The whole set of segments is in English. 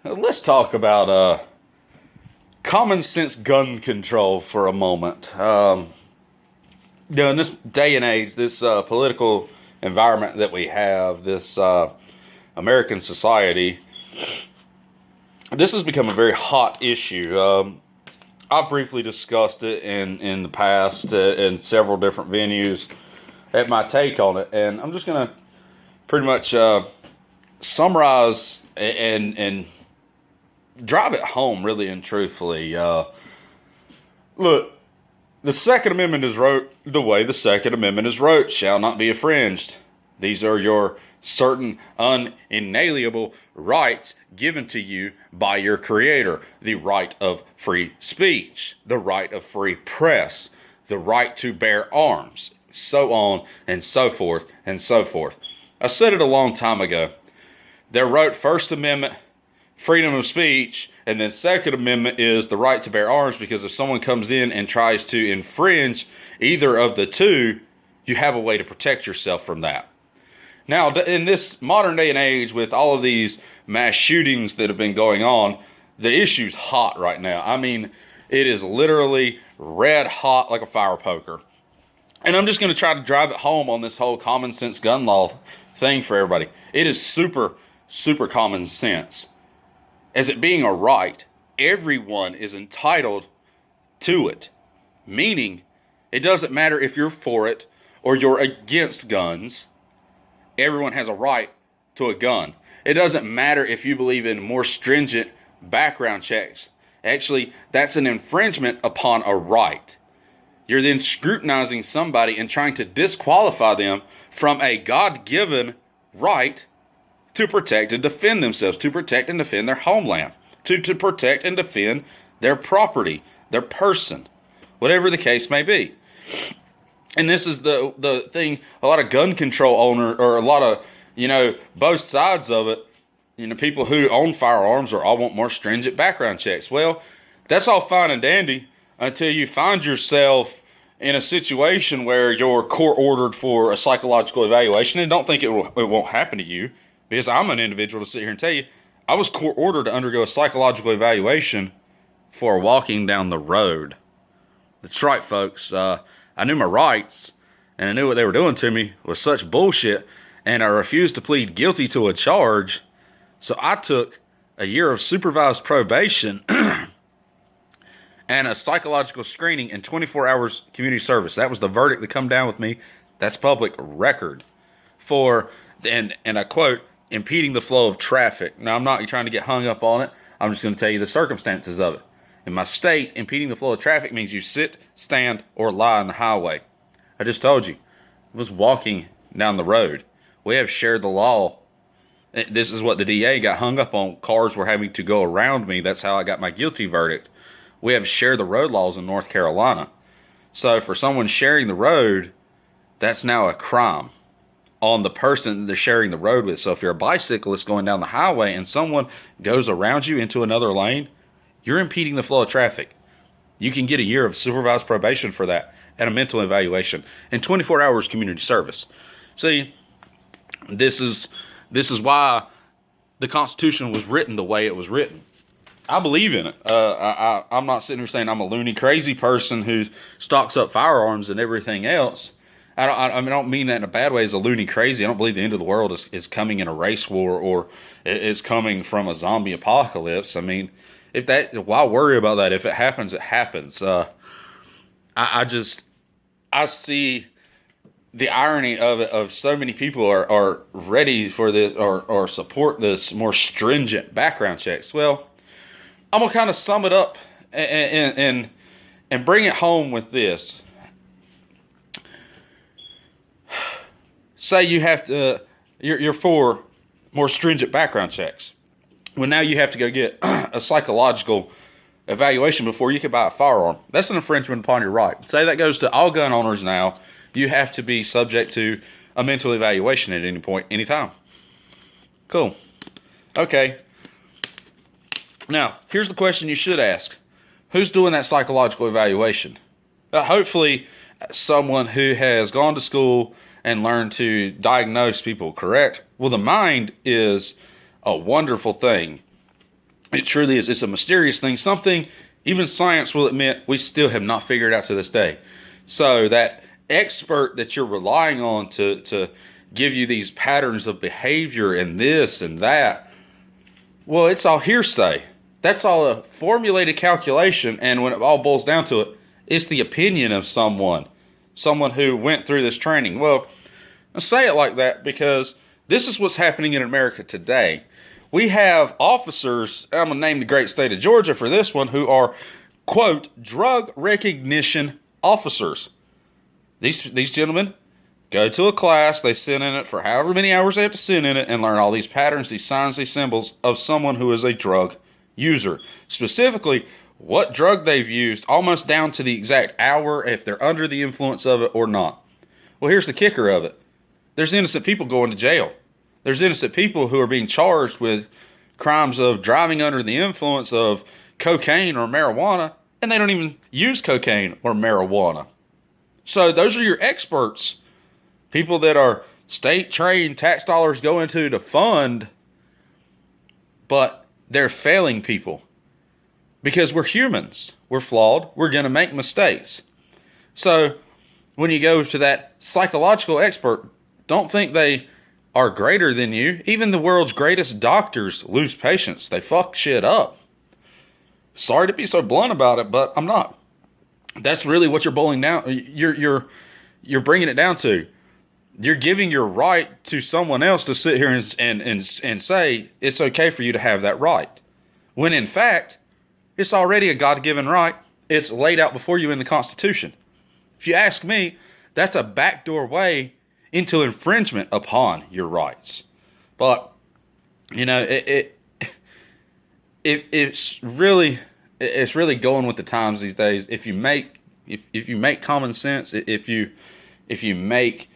Let's talk about common sense gun control for a moment. In this day and age, this political environment that we have, this American society, this has become a very hot issue. I've briefly discussed it in the past in several different venues at my take on it, and I'm just going to pretty much summarize and drive it home, really and truthfully. Look, the Second Amendment is wrote the way the Second Amendment is wrote, shall not be infringed. These are your certain unalienable rights given to you by your Creator. The right of free speech, the right of free press, the right to bear arms, so on and so forth and so forth. I said it a long time ago. They wrote First Amendment, freedom of speech, and then Second Amendment is the right to bear arms, because if someone comes in and tries to infringe either of the two, you have a way to protect yourself from that. Now, in this modern day and age, with all of these mass shootings that have been going on, the issue's hot right now. I mean, it is literally red hot like a fire poker. And I'm just going to try to drive it home on this whole common sense gun law thing for everybody. It is super, super common sense. As it being a right, everyone is entitled to it. Meaning, it doesn't matter if you're for it or you're against guns. Everyone has a right to a gun. It doesn't matter if you believe in more stringent background checks. Actually, that's an infringement upon a right. You're then scrutinizing somebody and trying to disqualify them from a God-given right to protect and defend themselves, to protect and defend their homeland, to protect and defend their property, their person, whatever the case may be. And this is the thing, a lot of gun control owners, or a lot of, both sides of it, people who own firearms all want more stringent background checks. Well, that's all fine and dandy until you find yourself in a situation where you're court-ordered for a psychological evaluation. And don't think it won't happen to you, because I'm an individual to sit here and tell you, I was court-ordered to undergo a psychological evaluation for walking down the road. That's right, folks. I knew my rights, and I knew what they were doing to me was such bullshit, and I refused to plead guilty to a charge. So I took a year of supervised probation and a psychological screening and 24 hours community service. That was the verdict that come down with me. That's public record for, and I quote, impeding the flow of traffic. Now, I'm not trying to get hung up on it. I'm just going to tell you the circumstances of it. In my state, impeding the flow of traffic means you sit, stand, or lie on the highway. I just told you, I was walking down the road. We have shared the law. This is what the DA got hung up on. Cars were having to go around me. That's how I got my guilty verdict. We have shared the road laws in North Carolina. So for someone sharing the road, that's now a crime on the person they're sharing the road with. So if you're a bicyclist going down the highway and someone goes around you into another lane, you're impeding the flow of traffic. You can get a year of supervised probation for that, and a mental evaluation, and 24 hours community service. See, this is why the Constitution was written the way it was written. I believe in it. I'm not sitting here saying I'm a loony, crazy person who stocks up firearms and everything else. I don't mean that in a bad way as a loony crazy. I don't believe the end of the world is coming in a race war, or it's coming from a zombie apocalypse. I mean, why worry about that? If it happens, it happens. I see the irony of it, of so many people are ready for this or support this more stringent background checks. Well, I'm going to kind of sum it up and bring it home with this. Say you have to, you're for more stringent background checks. Well, now you have to go get a psychological evaluation before you can buy a firearm. That's an infringement upon your right. Say that goes to all gun owners now. You have to be subject to a mental evaluation at any point, anytime. Cool. Okay. Now, here's the question you should ask. Who's doing that psychological evaluation? Hopefully, someone who has gone to school and learned to diagnose people, correct? Well, the mind is a wonderful thing. It truly is. It's a mysterious thing. Something even science will admit we still have not figured out to this day. So that expert that you're relying on to give you these patterns of behavior and this and that, well, it's all hearsay. That's all a formulated calculation, and when it all boils down to it, it's the opinion of someone who went through this training. Well, I say it like that because this is what's happening in America today. We have officers, I'm going to name the great state of Georgia for this one, who are, quote, drug recognition officers. These gentlemen go to a class, they sit in it for however many hours they have to sit in it and learn all these patterns, these signs, these symbols of someone who is a drug user. Specifically, what drug they've used, almost down to the exact hour, if they're under the influence of it or not. Well, here's the kicker of it. There's innocent people going to jail. There's innocent people who are being charged with crimes of driving under the influence of cocaine or marijuana, and they don't even use cocaine or marijuana. So those are your experts. People that are state-trained, tax dollars go into to fund, but they're failing people. Because we're humans. We're flawed. We're going to make mistakes. So when you go to that psychological expert, don't think they are greater than you. Even the world's greatest doctors lose patience. They fuck shit up. Sorry to be so blunt about it, but I'm not. That's really what you're boiling down. You're bringing it down to. You're giving your right to someone else to sit here and say it's okay for you to have that right. When in fact, it's already a God-given right. It's laid out before you in the Constitution. If you ask me, that's a backdoor way into infringement upon your rights. But, it's really going with the times these days. If you make common sense, if you make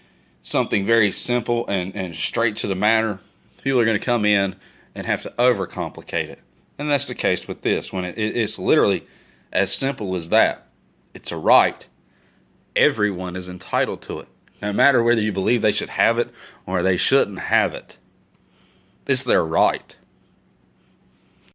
something very simple and straight to the matter, people are going to come in and have to overcomplicate it. And that's the case with this. When it's literally as simple as that. It's a right. Everyone is entitled to it. No matter whether you believe they should have it or they shouldn't have it. It's their right.